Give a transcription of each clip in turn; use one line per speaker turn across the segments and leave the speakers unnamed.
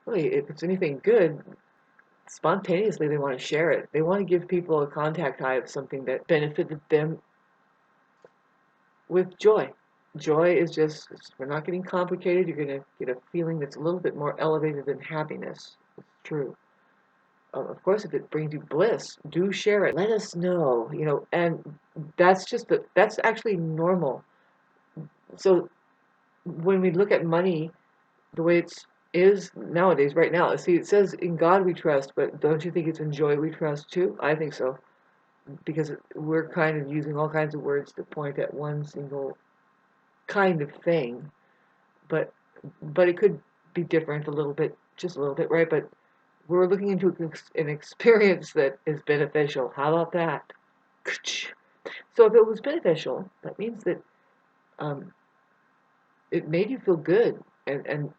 really, if it's anything good, spontaneously they want to share it. They want to give people a contact high of something that benefited them with joy. Joy is just, we're not getting complicated. You're going to get a feeling that's a little bit more elevated than happiness. It's true. Of course, if it brings you bliss, do share it. Let us know, and that's actually normal. So when we look at money, the way is nowadays, right now, see, it says in God we trust, but don't you think it's in joy we trust too? I think so, because we're kind of using all kinds of words to point at one single kind of thing, but it could be different a little bit, just a little bit, right? But we're looking into an experience that is beneficial. How about that? So if it was beneficial, that means that um, it made you feel good. And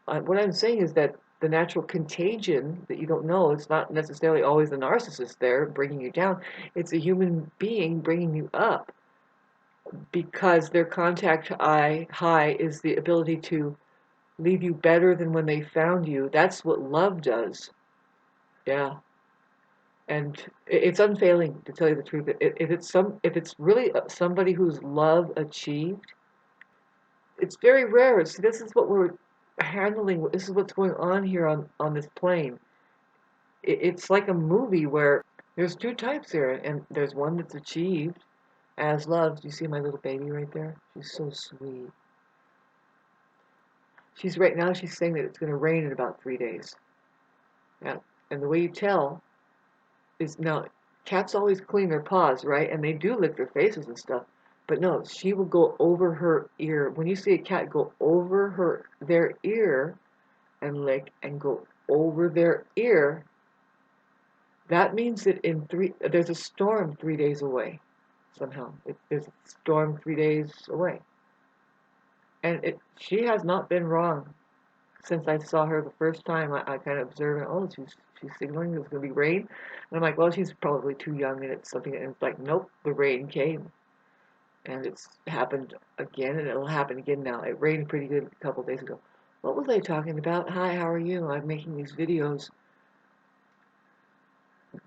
what I'm saying is that the natural contagion that you don't know, it's not necessarily always the narcissist there bringing you down. It's a human being bringing you up, because their contact high is the ability to leave you better than when they found you. That's what love does. Yeah. And it's unfailing, to tell you the truth. If it's really somebody who's love achieved, it's very rare. This is what we're handling. This is what's going on here on this plane. It's like a movie where there's two types here, and there's one that's achieved as love. Do you see my little baby right there? She's so sweet. She's right now. She's saying that it's going to rain in about 3 days. Yeah, and the way you tell is, now cats always clean their paws, right? And they do lick their faces and stuff. But no, she will go over her ear. When you see a cat go over their ear and lick and go over their ear, that means that there's a storm 3 days away. Somehow, there's a storm 3 days away, and she has not been wrong since I saw her the first time. I kind of observed, oh, she's signaling there's going to be rain, and I'm like, well, she's probably too young, and it's something. And it's like, nope, the rain came, and it's happened again, and it'll happen again now. It rained pretty good a couple days ago. What was I talking about? Hi, how are you? I'm making these videos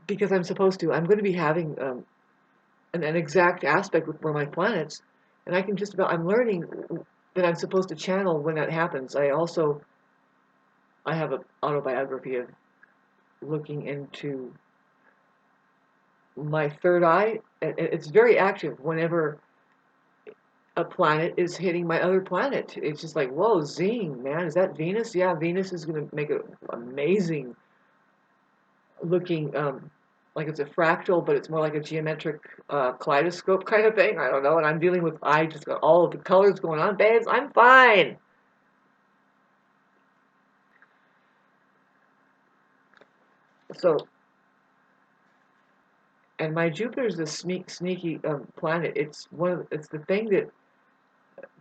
because I'm supposed to. I'm going to be having an exact aspect for my planets, and I can just about. I'm learning that I'm supposed to channel when that happens. I have an autobiography of looking into my third eye, and it's very active whenever a planet is hitting my other planet. It's just like, whoa, zing, man, is that Venus? Yeah, Venus is going to make an amazing looking, like it's a fractal, but it's more like a geometric kaleidoscope kind of thing. I don't know, and I'm dealing with, I just got all of the colors going on. Babes, I'm fine. So, and my Jupiter is a sneaky planet. It's the thing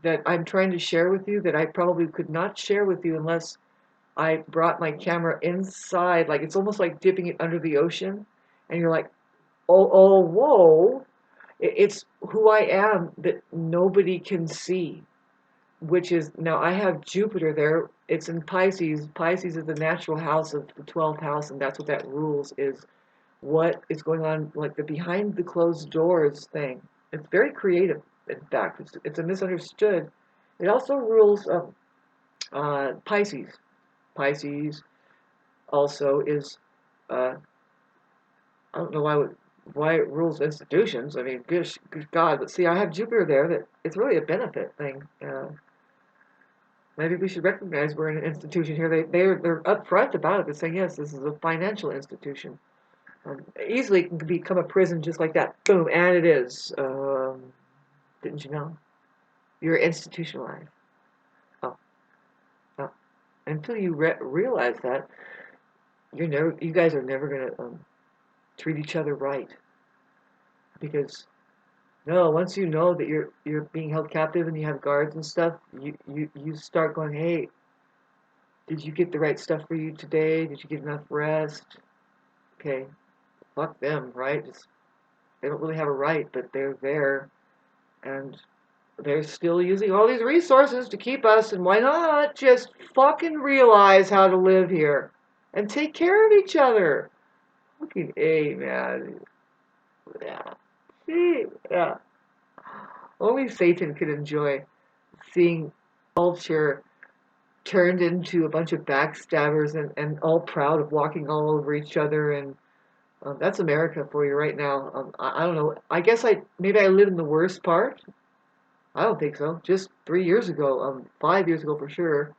that I'm trying to share with you that I probably could not share with you unless I brought my camera inside. Like, it's almost like dipping it under the ocean, and you're like, oh, whoa. It's who I am that nobody can see, which is, now I have Jupiter there. It's in Pisces. Pisces is the natural house of the 12th house, and that's what that rules, is what is going on, like the behind the closed doors thing. It's very creative, in fact. It's a misunderstood. It also rules Pisces. Pisces also is, uh, I don't know why it rules institutions. I mean, good God. But see, I have Jupiter there. That it's really a benefit thing. Maybe we should recognize we're in an institution here. They're upfront about it. They're saying, yes, this is a financial institution. Easily can become a prison just like that. Boom, and it is. Didn't you know? You're institutionalized. Oh, oh. Until you realize that, you guys are never gonna treat each other right, because no, once you know that you're being held captive and you have guards and stuff, you start going, hey, did you get the right stuff for you today? Did you get enough rest? Okay, fuck them, right? They don't really have a right, but they're there, and they're still using all these resources to keep us, and why not just fucking realize how to live here and take care of each other? Fucking A, man. Yeah. See? Yeah. Only Satan could enjoy seeing culture turned into a bunch of backstabbers and all proud of walking all over each other. And that's America for you right now. I don't know. I guess maybe I live in the worst part. I don't think so. Just 3 years ago, 5 years ago for sure.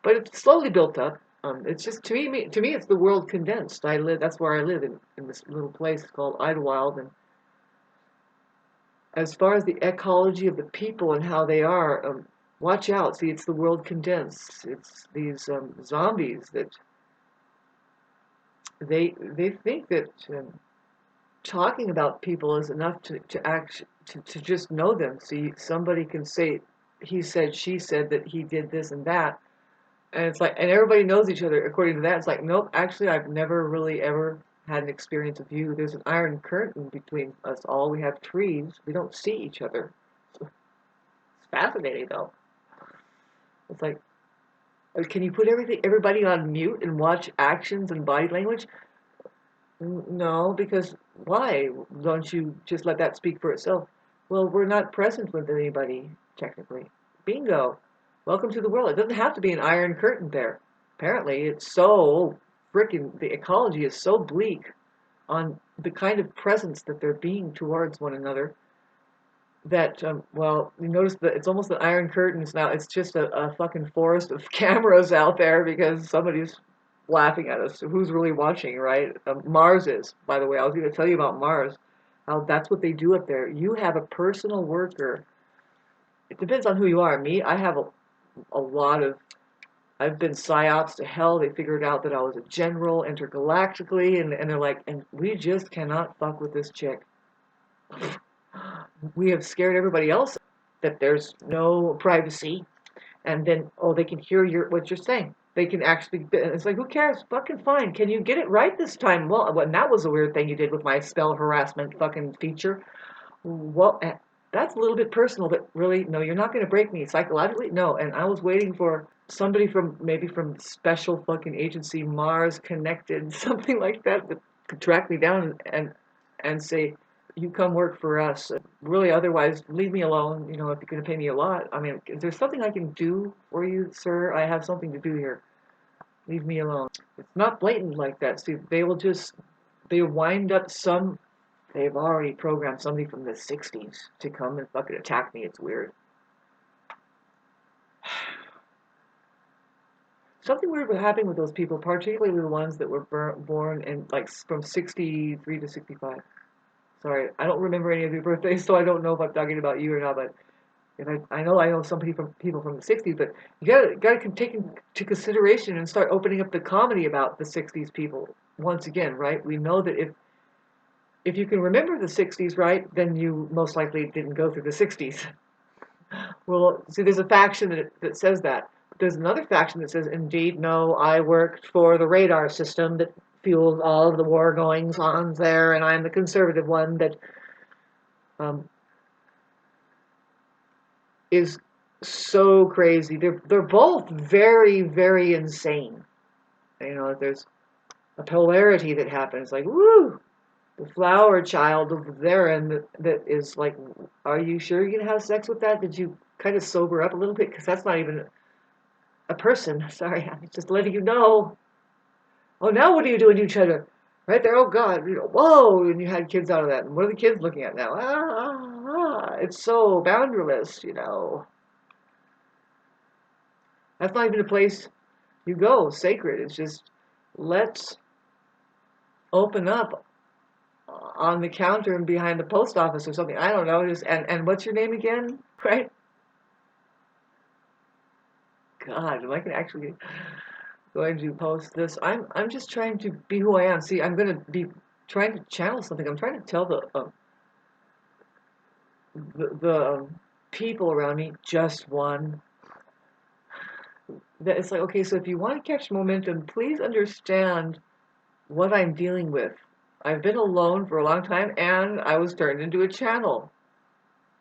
But it's slowly built up. It's just to me, it's the world condensed. That's where I live in this little place called Idlewild. And as far as the ecology of the people and how they are, watch out. See, it's the world condensed. It's these zombies that they think that talking about people is enough to just know them. See, somebody can say he said, she said that he did this and that, and it's like, and everybody knows each other according to that. It's like, nope, actually, I've never really ever had an experience of you. There's an iron curtain between us all. We have trees. We don't see each other. It's fascinating, though. It's like, can you put everybody on mute and watch actions and body language? No, because why don't you just let that speak for itself? Well, we're not present with anybody, technically. Bingo. Welcome to the world. It doesn't have to be an iron curtain there. Apparently, it's so frickin', the ecology is so bleak on the kind of presence that they're being towards one another that, well, you notice that it's almost an iron curtains now. It's just a fucking forest of cameras out there because somebody's laughing at us. Who's really watching, right? Mars is, by the way. I was going to tell you about Mars. How that's what they do up there. You have a personal worker. It depends on who you are. Me, I have a lot of. I've been psyops to hell. They figured out that I was a general intergalactically, and they're like, and we just cannot fuck with this chick. We have scared everybody else that there's no privacy, and then they can hear what you're saying. They can actually. It's like, who cares? Fucking fine. Can you get it right this time? Well, that was a weird thing you did with my spell harassment fucking feature. Well, that's a little bit personal, but really, no, you're not going to break me psychologically. No, and I was waiting for somebody from special fucking agency Mars connected, something like that could track me down and say, you come work for us. Really, otherwise, leave me alone. If you're going to pay me a lot. I mean, is there something I can do for you, sir? I have something to do here. Leave me alone. It's not blatant like that. See, they wind up they've already programmed somebody from the 60s to come and fucking attack me. It's weird. Something weird was happening with those people, particularly the ones that were born in, like, from 63 to 65. Sorry, I don't remember any of your birthdays, so I don't know if I'm talking about you or not, but I know some people from the 60s, but you gotta take into consideration and start opening up the comedy about the 60s people once again, right? We know that if you can remember the 60s, right, then you most likely didn't go through the 60s. Well, see, there's a faction that says that. But there's another faction that says, indeed, no, I worked for the radar system that fueled all of the war goings on there, and I'm the conservative one that is so crazy. They're both very, very insane. There's a polarity that happens, like, woo! The flower child over there, and that is like, are you sure you're gonna have sex with that? Did you kind of sober up a little bit? Because that's not even a person. Sorry, I'm just letting you know. Oh, now what are you doing to each other? Right there, oh God, whoa, and you had kids out of that. And what are the kids looking at now? It's so boundaryless, That's not even a place you go, sacred. It's just, let's open up on the counter and behind the post office or something. I don't know. And what's your name again? Right? God, am I actually going to post this? I'm just trying to be who I am. See, I'm going to be trying to channel something. I'm trying to tell the people around me, just one. That it's like, okay, so if you want to catch momentum, please understand what I'm dealing with. I've been alone for a long time, and I was turned into a channel.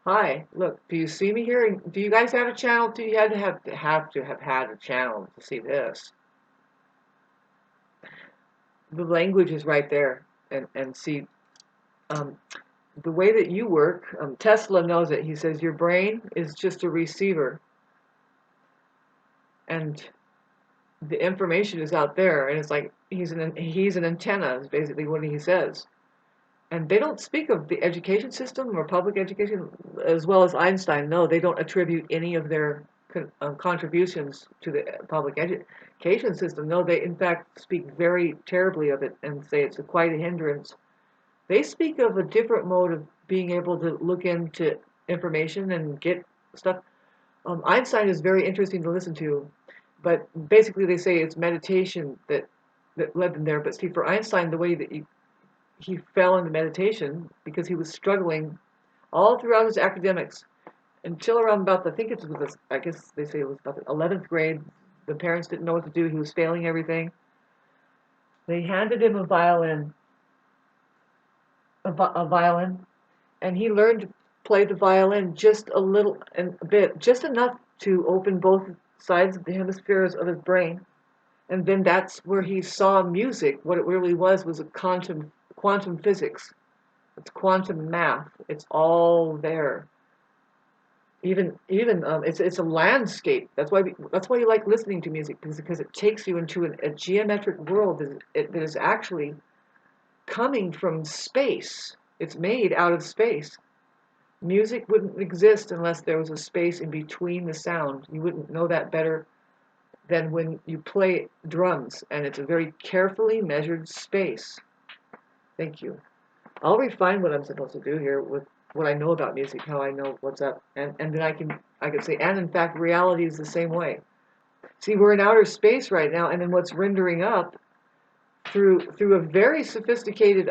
Hi, look, do you see me here? Do you guys have a channel? Do you have had a channel to see this? The language is right there, and see, um, the way that you work. Tesla knows it. He says your brain is just a receiver, and the information is out there, and it's like he's an antenna. Is basically what he says. And they don't speak of the education system or public education as well as Einstein. No, they don't attribute any of their contributions to the public education system. No, they in fact speak very terribly of it and say it's quite a hindrance. They speak of a different mode of being able to look into information and get stuff. Einstein is very interesting to listen to, but basically they say it's meditation that led them there. But see, for Einstein, the way that he fell into meditation because he was struggling all throughout his academics until around about I think it was I guess they say it was about the 11th grade. The parents didn't know what to do. He was failing everything. They handed him a violin, and he learned to play the violin just a little and a bit, just enough to open both sides of the hemispheres of his brain. And then that's where he saw music. What it really was a quantum physics. It's quantum math. It's all there. Even it's a landscape. That's why you like listening to music because it takes you into a geometric world that is actually coming from space. It's made out of space. Music wouldn't exist unless there was a space in between the sound. You wouldn't know that better than when you play drums, and it's a very carefully measured space. Thank you. I'll refine what I'm supposed to do here with what I know about music, how I know what's up, and then I can say, and in fact, reality is the same way. See, we're in outer space right now, and then what's rendering up through a very sophisticated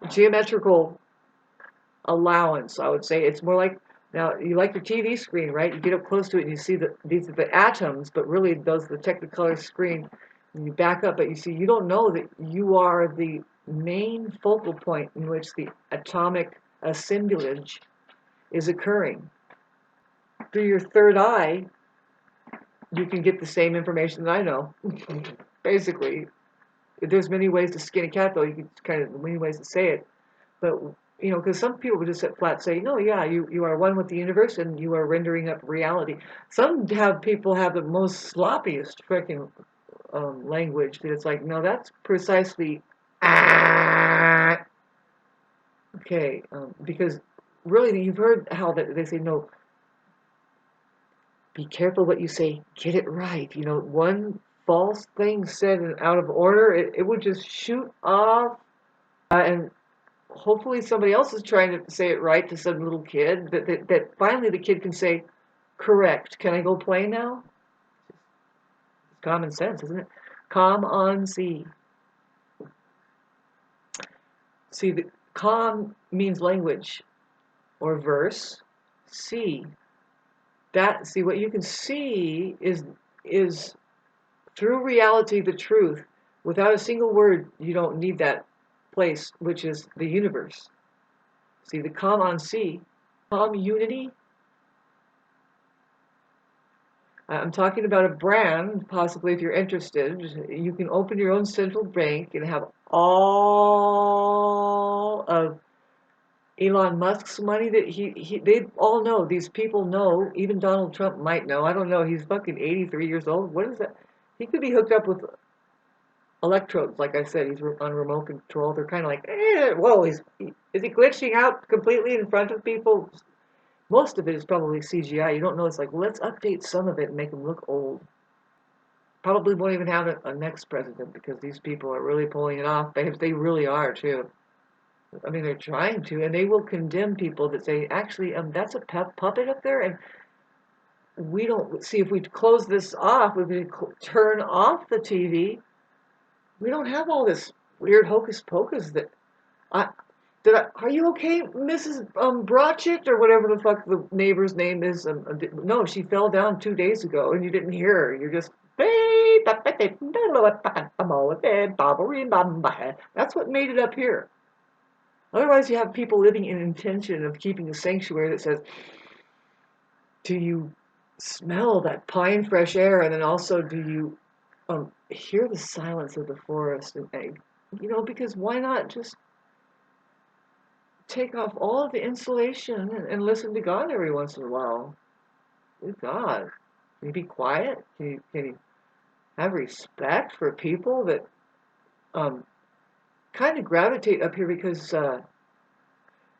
geometrical allowance, I would say. It's more like, now you like your TV screen, right? You get up close to it and you see that these are the atoms, but really those the Technicolor screen. And you back up, but you see you don't know that you are the main focal point in which the atomic assemblage is occurring. Through your third eye, you can get the same information that I know. Basically, there's many ways to skin a cat, though. You can kind of many ways to say it, but you know, because some people would just sit flat say, no, yeah, you are one with the universe and you are rendering up reality. Some people have the most sloppiest freaking language that it's like, no, that's precisely okay, because really you've heard how that they say, no, be careful what you say, get it right. You know, one false thing said and out of order, it would just shoot off. And hopefully somebody else is trying to say it right to some little kid that finally the kid can say, correct, can I go play now? It's common sense, isn't it? COMmON. See, the com means language or verse. See, what you can see is through reality the truth. Without a single word, you don't need that place, which is the universe. See, the COMmON, COMmUNiTY. I'm talking about a brand, possibly if you're interested. You can open your own central bank and have all of Elon Musk's money that they all know. These people know. Even Donald Trump might know. I don't know. He's fucking 83 years old. What is that? He could be hooked up with electrodes. Like I said, he's on remote control. They're kind of like, whoa, is he glitching out completely in front of people? Most of it is probably CGI. You don't know. It's like, well, let's update some of it and make him look old. Probably won't even have a next president because these people are really pulling it off. They really are too. I mean, they're trying to, and they will condemn people that say, actually, that's a puppet up there, and we don't see if we close this off, if we turn off the TV, we don't have all this weird hocus pocus that I. Are you okay, Mrs. Brotchett, or whatever the fuck the neighbor's name is? No, she fell down 2 days ago, and you didn't hear her. You're just. That's what made it up here. Otherwise, you have people living in intention of keeping a sanctuary that says, do you smell that pine fresh air? And then also, do you hear the silence of the forest? And because why not just take off all of the insulation and listen to God every once in a while? Good God. Can you be quiet? Can you have respect for people that kind of gravitate up here because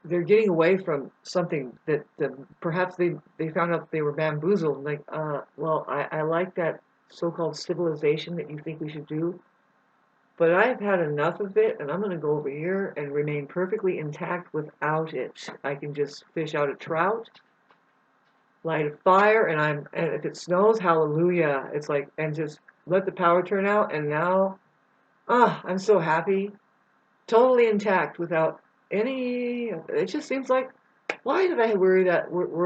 they're getting away from something that perhaps they found out they were bamboozled. Like, well, I like that so-called civilization that you think we should do, but I've had enough of it, and I'm going to go over here and remain perfectly intact without it. I can just fish out a trout, light a fire, and if it snows, hallelujah. It's like, and just let the power turn out, and now, I'm so happy, totally intact without any. It just seems like, why did I worry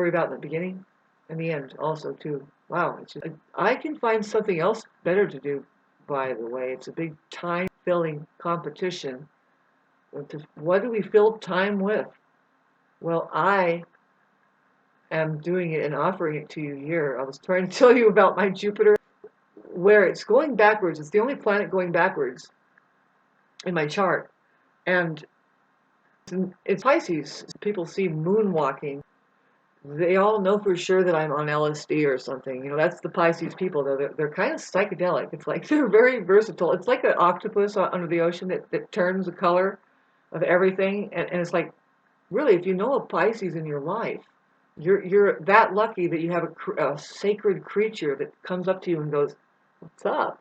about in the beginning and the end also too? Wow, it's just, I can find something else better to do. By the way, it's a big time-filling competition. What do we fill time with? Well, I am doing it and offering it to you here. I was trying to tell you about my Jupiter, where it's going backwards. It's the only planet going backwards in my chart, and it's Pisces. People see moonwalking. They all know for sure that I'm on LSD or something. That's the Pisces people. They're kind of psychedelic. It's like they're very versatile. It's like an octopus under the ocean that turns the color of everything. And it's like, really, if you know a Pisces in your life, you're that lucky that you have a sacred creature that comes up to you and goes, "What's up?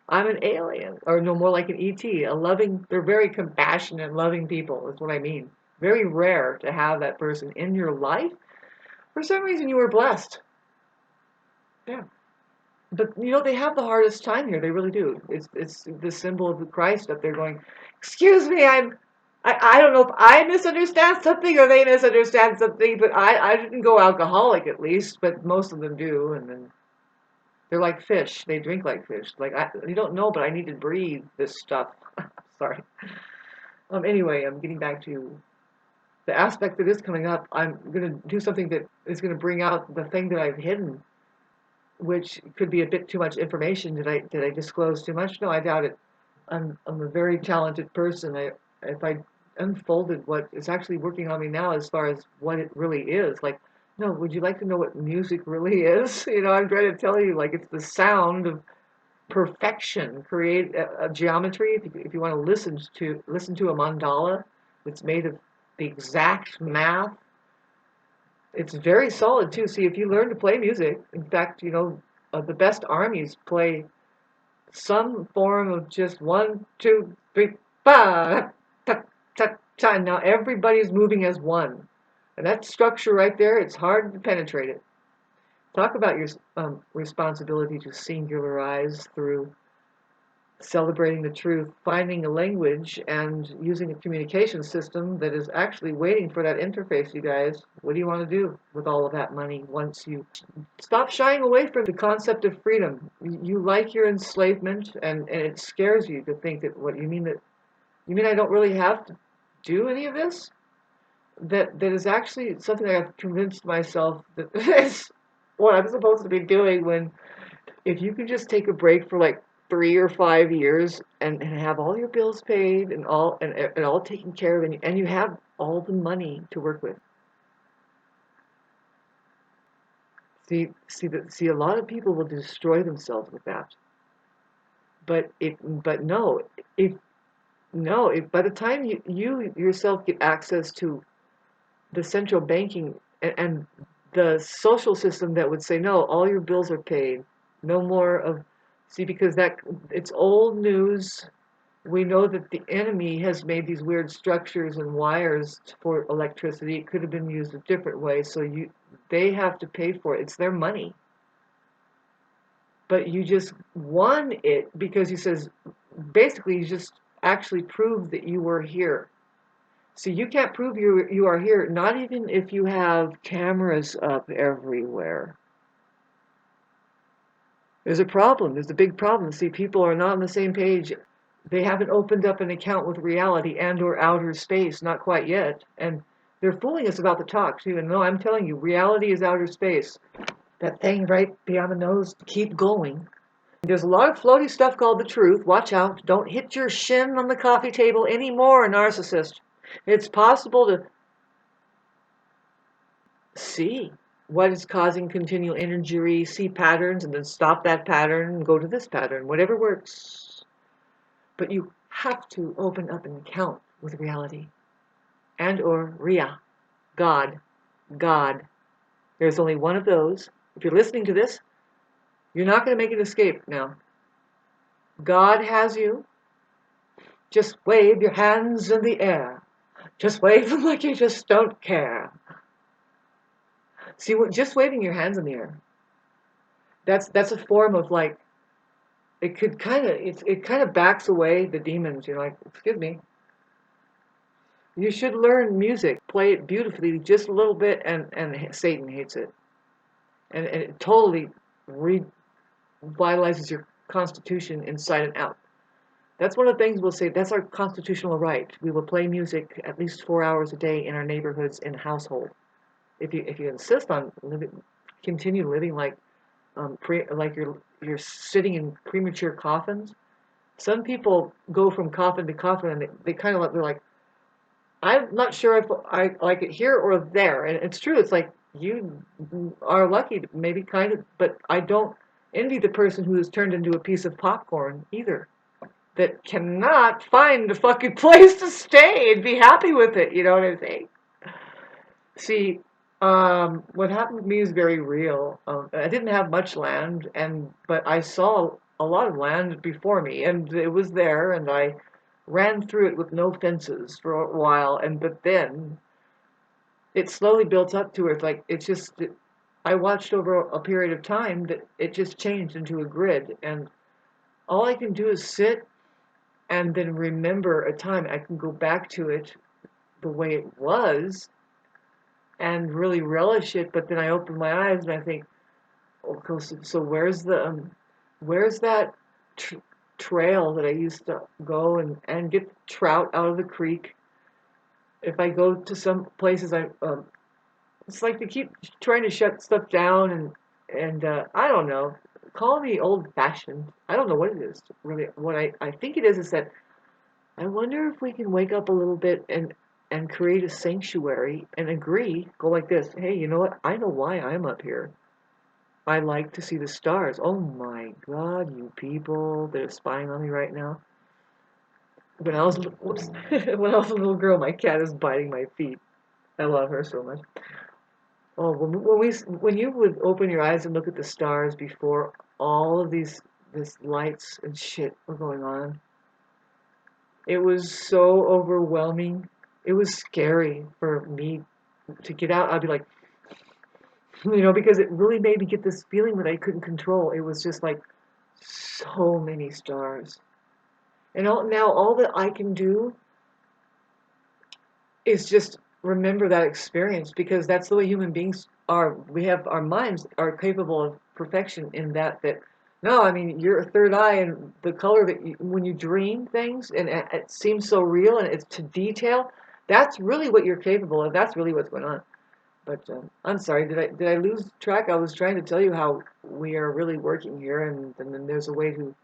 I'm an alien," or no, more like an ET, a loving. They're very compassionate, loving people. That's what I mean. Very rare to have that person in your life. For some reason, you were blessed. Yeah, but they have the hardest time here. They really do. It's the symbol of the Christ up there going, "Excuse me, I don't know if I misunderstand something or they misunderstand something, but I didn't go alcoholic at least, but most of them do, and then." They're like fish. They drink like fish. Like, you don't know, but I need to breathe this stuff. Sorry. Anyway, I'm getting back to the aspect that is coming up. I'm going to do something that is going to bring out the thing that I've hidden, which could be a bit too much information. Did I disclose too much? No, I doubt it. I'm a very talented person. If I unfolded what is actually working on me now as far as what it really is, like, no, would you like to know what music really is? I'm trying to tell you, like, it's the sound of perfection, create a geometry. If you want to listen to a mandala that's made of the exact math, it's very solid too. See, if you learn to play music, in fact, the best armies play some form of just 1, 2, 3, ba, ta, ta, ta. Now everybody's moving as one, and that structure right there, it's hard to penetrate it. Talk about your responsibility to singularize through celebrating the truth, finding a language, and using a communication system that is actually waiting for that interface, you guys. What do you want to do with all of that money once you stop shying away from the concept of freedom? You like your enslavement, and it scares you to think that you mean I don't really have to do any of this? That is actually something I've convinced myself that is what I'm supposed to be doing when if you can just take a break for like 3 or 5 years and have all your bills paid and all taken care of and you have all the money to work with. See, a lot of people will destroy themselves with that. But no, if by the time you yourself get access to the central banking and the social system that would say, no, all your bills are paid, no more of, see, because it's old news. We know that the enemy has made these weird structures and wires for electricity. It could have been used a different way, so they have to pay for it. It's their money. But you just won it because basically you just actually proved that you were here. So you can't prove you are here, not even if you have cameras up everywhere. There's a problem. There's a big problem. See, people are not on the same page. They haven't opened up an account with reality and or outer space, not quite yet. And they're fooling us about the talk too. And no, I'm telling you, reality is outer space. That thing right beyond the nose, keep going. There's a lot of floaty stuff called the truth. Watch out. Don't hit your shin on the coffee table anymore, narcissist. It's possible to see what is causing continual injury, see patterns, and then stop that pattern and go to this pattern, whatever works. But you have to open up an account with reality and or Ria, God, God. There's only one of those. If you're listening to this, you're not going to make an escape now. God has you. Just wave your hands in the air. Just wave them like you just don't care. See, just waving your hands in the air, that's a form of like, it could kind of, it kind of backs away the demons. You're like, excuse me, you should learn music, play it beautifully just a little bit, and Satan hates it. And it totally revitalizes your constitution inside and out. That's one of the things we'll say, that's our constitutional right. We will play music at least 4 hours a day in our neighborhoods and household. If you insist on continue living like like you're sitting in premature coffins. Some people go from coffin to coffin, and they kind of they're like, I'm not sure if I like it here or there. And it's true. It's like you are lucky, maybe kind of, but I don't envy the person who is turned into a piece of popcorn either. That cannot find a fucking place to stay and be happy with it. You know what I'm saying? See, what happened with me is very real. I didn't have much land, but I saw a lot of land before me, and it was there, and I ran through it with no fences for a while, but then it slowly built up to it. Like I watched over a period of time that it just changed into a grid, and all I can do is sit and then remember a time. I can go back to it the way it was and really relish it. But then I open my eyes and I think, okay, so where's that trail that I used to go and get trout out of the creek? If I go to some places, it's like they keep trying to shut stuff down, and I don't know. Call me old-fashioned. I don't know what it is really. What I think it is that I wonder if we can wake up a little bit and create a sanctuary and agree, go like this. Hey, you know what? I know why I'm up here. I like to see the stars. Oh my God, you people that are spying on me right now. When I was whoops, when I was a little girl, my cat is biting my feet. I love her so much. Oh, when you would open your eyes and look at the stars before all of this lights and shit were going on, it was so overwhelming. It was scary for me to get out. I'd be like, because it really made me get this feeling that I couldn't control. It was just like so many stars. And now all that I can do is just remember that experience, because that's the way human beings are. We have our minds are capable of perfection in that no, I mean, your third eye and the color when you dream things and it seems so real and it's to detail, that's really what you're capable of. That's really what's going on. But I'm sorry, did I lose track? I was trying to tell you how we are really working here, and then there's a way to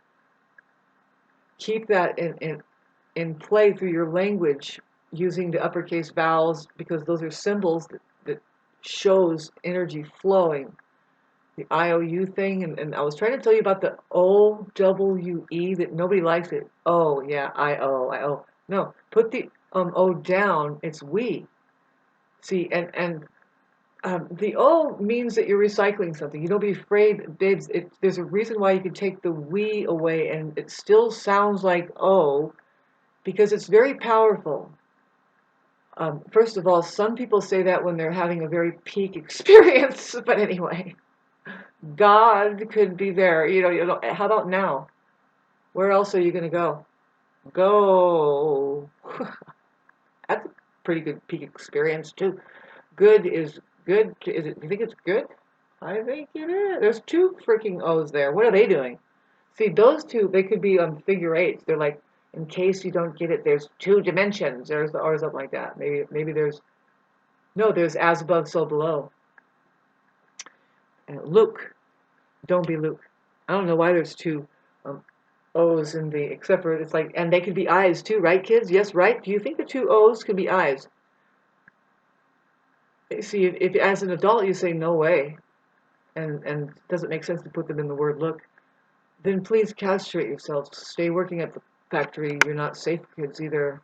keep that in play through your language using the uppercase vowels, because those are symbols that shows energy flowing. The IOU thing, and I was trying to tell you about the OWE, that nobody likes it. Oh yeah, I-O. No, put the O down, it's we. See, and the O means that you're recycling something. You don't be afraid, babes. There's a reason why you can take the we away and it still sounds like O, because it's very powerful. First of all, some people say that when they're having a very peak experience, but anyway, God could be there. How about now? Where else are you going to go? Go. That's a pretty good peak experience too. Good is good. Is it? Do you think it's good? I think it is. There's two freaking O's there. What are they doing? See, those two, they could be figure eights. They're like In case you don't get it, there's two dimensions, or something like that. Maybe there's no, there's as above, so below. Luke, don't be Luke. I don't know why there's two O's in the, except for it's like, and they could be I's too, right, kids? Yes, right? Do you think the two O's could be I's? See, if as an adult you say no way, and it doesn't make sense to put them in the word look, then please castrate yourselves. Stay working at the factory. You're not safe, kids, either.